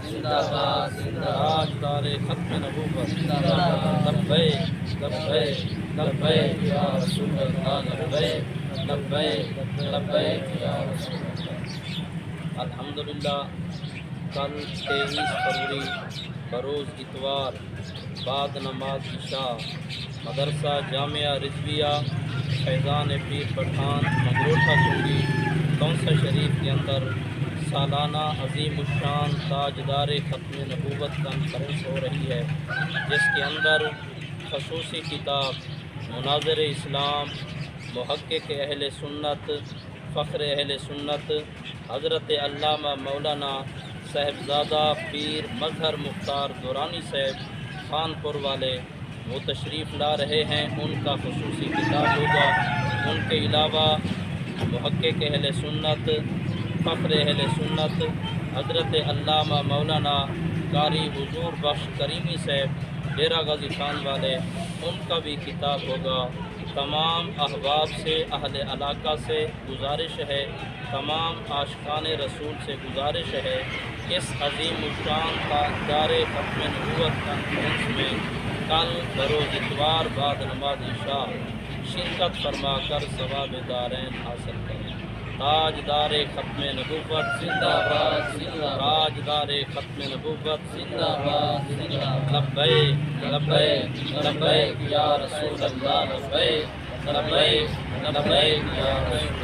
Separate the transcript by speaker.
Speaker 1: تاجدار ختم نبوت لبیک لبیک لبیک یا رسول اللہ لبیک لبیک لبیک یا رسول اللہ۔ الحمدللہ کل 23 فروری بروز اتوار بعد نماز عشاء مدرسہ جامعہ رضویہ فیضان پیر پٹھان مگروٹھا چنگی کونسل شریف کے اندر سالانہ عظیم الشان تاجدار ختم نبوت کانفرنس ہو رہی ہے، جس کے اندر خصوصی کتاب مناظر اسلام محقق اہل سنت فخر اہل سنت حضرت علامہ مولانا صاحبزادہ پیر مظہر مختار دورانی صاحب خانپور والے وہ تشریف لا رہے ہیں، ان کا خصوصی کتاب ہوگا۔ ان کے علاوہ محقق اہل سنت فخر اہل سنت حضرت علامہ مولانا قاری حضور بخش کریمی صاحب ڈیرہ غازی خان والے، ان کا بھی کتاب ہوگا۔ تمام احباب سے اہل علاقہ سے گزارش ہے، تمام عاشقان رسول سے گزارش ہے، اس عظیم الشان تاجدار ختم نبوت کانفرنس میں کل بروز اتوار بعد نماز عشاء شرکت فرما کر ثواب دارین حاصل کریں۔ تاجدار ختم نبوت زندہ باد، تاجدار ختم نبوت زندہ باد، لبیک لبیک لبیک یا رسول اللہ لبیک لبیک لبیک یا رسول اللہ۔